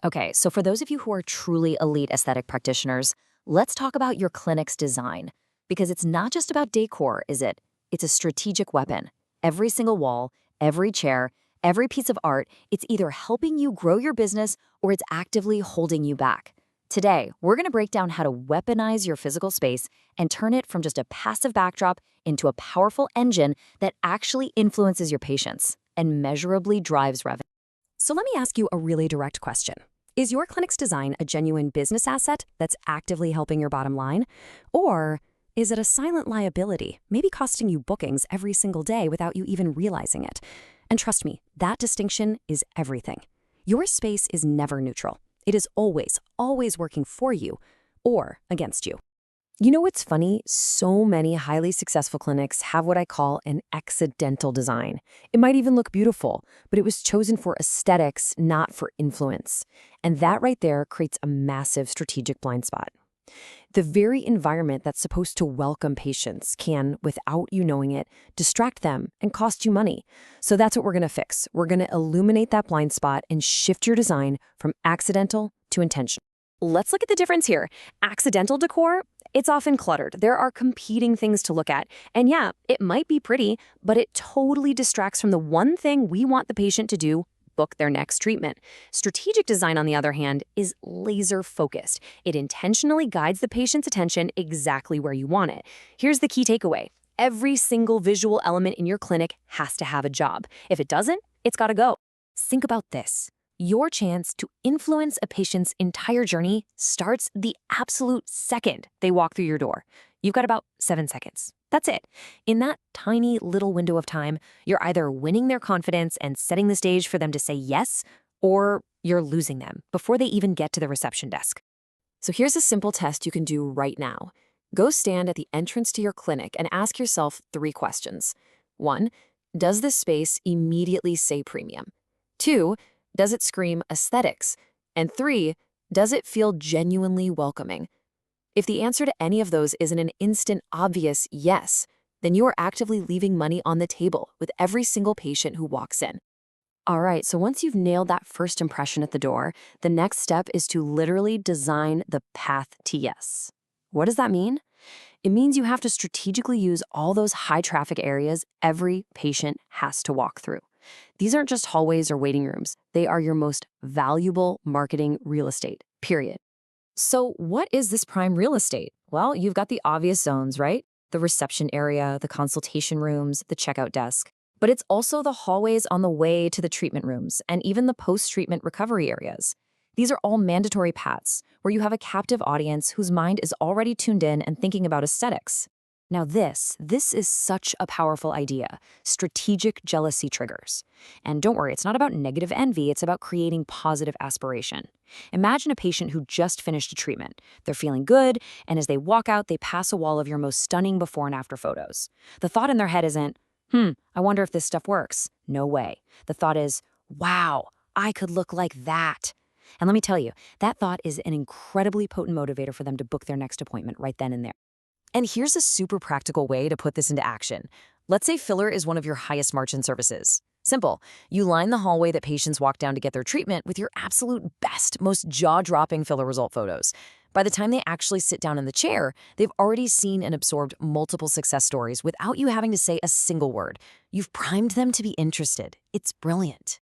Okay, so for those of you who are truly elite aesthetic practitioners, let's talk about your clinic's design. Because it's not just about decor, is it? It's a strategic weapon. Every single wall, every chair, every piece of art, it's either helping you grow your business or it's actively holding you back. Today, we're going to break down how to weaponize your physical space and turn it from just a passive backdrop into a powerful engine that actually influences your patients and measurably drives revenue. So let me ask you a really direct question. Is your clinic's design a genuine business asset that's actively helping your bottom line? Or is it a silent liability, maybe costing you bookings every single day without you even realizing it? And trust me, that distinction is everything. Your space is never neutral. It is always, always working for you or against you. You know what's funny? So many highly successful clinics have what I call an accidental design. It might even look beautiful, but it was chosen for aesthetics, not for influence. And that right there creates a massive strategic blind spot. The very environment that's supposed to welcome patients can, without you knowing it, distract them and cost you money. So that's what we're going to fix. We're going to illuminate that blind spot and shift your design from accidental to intentional. Let's look at the difference here. Accidental decor, it's often cluttered. There are competing things to look at. And yeah, it might be pretty, but it totally distracts from the one thing we want the patient to do: book their next treatment. Strategic design, on the other hand, is laser focused. It intentionally guides the patient's attention exactly where you want it. Here's the key takeaway. Every single visual element in your clinic has to have a job. If it doesn't, it's got to go. Think about this. Your chance to influence a patient's entire journey starts the absolute second they walk through your door. You've got about 7 seconds. That's it. In that tiny little window of time, you're either winning their confidence and setting the stage for them to say yes, or you're losing them before they even get to the reception desk. So here's a simple test you can do right now. Go stand at the entrance to your clinic and ask yourself 3 questions. 1, does this space immediately say premium? 2, does it scream aesthetics? And 3, does it feel genuinely welcoming? If the answer to any of those isn't an instant, obvious yes, then you are actively leaving money on the table with every single patient who walks in. All right, so once you've nailed that first impression at the door, the next step is to literally design the path to yes. What does that mean? It means you have to strategically use all those high traffic areas every patient has to walk through. These aren't just hallways or waiting rooms. They are your most valuable marketing real estate, period. So what is this prime real estate? Well, you've got the obvious zones, right? The reception area, the consultation rooms, the checkout desk. But it's also the hallways on the way to the treatment rooms and even the post-treatment recovery areas. These are all mandatory paths where you have a captive audience whose mind is already tuned in and thinking about aesthetics. Now this is such a powerful idea: strategic jealousy triggers. And don't worry, it's not about negative envy, it's about creating positive aspiration. Imagine a patient who just finished a treatment. They're feeling good, and as they walk out, they pass a wall of your most stunning before and after photos. The thought in their head isn't, I wonder if this stuff works. No way. The thought is, wow, I could look like that. And let me tell you, that thought is an incredibly potent motivator for them to book their next appointment right then and there. And here's a super practical way to put this into action. Let's say filler is one of your highest margin services. Simple. You line the hallway that patients walk down to get their treatment with your absolute best, most jaw-dropping filler result photos. By the time they actually sit down in the chair, they've already seen and absorbed multiple success stories without you having to say a single word. You've primed them to be interested. It's brilliant.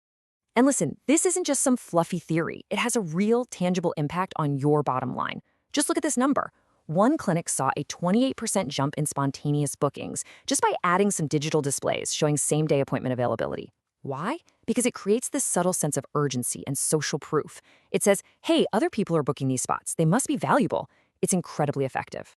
And listen, this isn't just some fluffy theory. It has a real, tangible impact on your bottom line. Just look at this number. One clinic saw a 28% jump in spontaneous bookings just by adding some digital displays showing same-day appointment availability. Why? Because it creates this subtle sense of urgency and social proof. It says, hey, other people are booking these spots. They must be valuable. It's incredibly effective.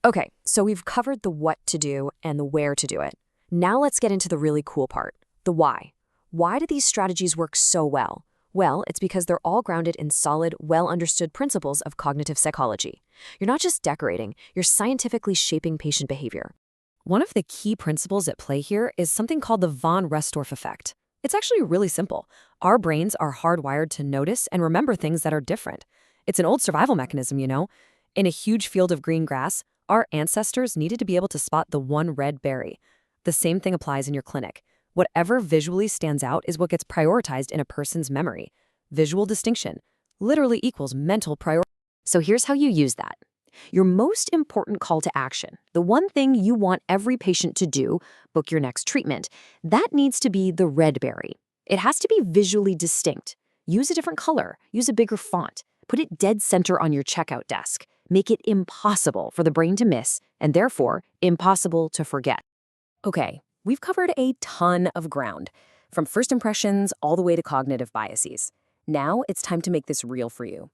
Okay, so we've covered the what to do and the where to do it. Now let's get into the really cool part, the why. Why do these strategies work so well? Well, it's because they're all grounded in solid, well-understood principles of cognitive psychology. You're not just decorating, you're scientifically shaping patient behavior. One of the key principles at play here is something called the von Restorff effect. It's actually really simple. Our brains are hardwired to notice and remember things that are different. It's an old survival mechanism, you know. In a huge field of green grass, our ancestors needed to be able to spot the one red berry. The same thing applies in your clinic. Whatever visually stands out is what gets prioritized in a person's memory. Visual distinction. literally equals mental priority. So here's how you use that. Your most important call to action, the one thing you want every patient to do, book your next treatment, that needs to be the red berry. It has to be visually distinct. Use a different color, use a bigger font, put it dead center on your checkout desk. Make it impossible for the brain to miss, and therefore impossible to forget. Okay, we've covered a ton of ground, from first impressions all the way to cognitive biases. Now it's time to make this real for you.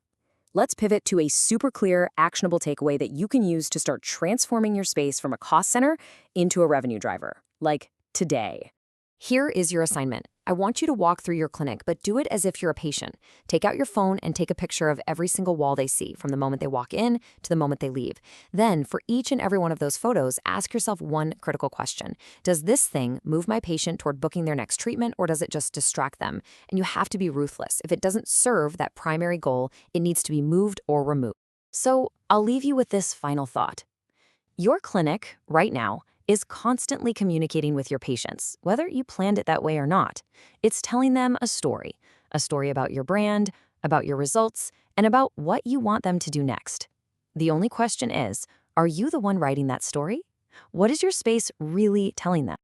Let's pivot to a super clear, actionable takeaway that you can use to start transforming your space from a cost center into a revenue driver, like today. Here is your assignment. I want you to walk through your clinic, but do it as if you're a patient. Take out your phone and take a picture of every single wall they see, from the moment they walk in to the moment they leave. Then, for each and every one of those photos, ask yourself one critical question. Does this thing move my patient toward booking their next treatment, or does it just distract them? And you have to be ruthless. If it doesn't serve that primary goal, it needs to be moved or removed. So, I'll leave you with this final thought. Your clinic, right now, is constantly communicating with your patients, whether you planned it that way or not. It's telling them a story about your brand, about your results, and about what you want them to do next. The only question is, are you the one writing that story? What is your space really telling them?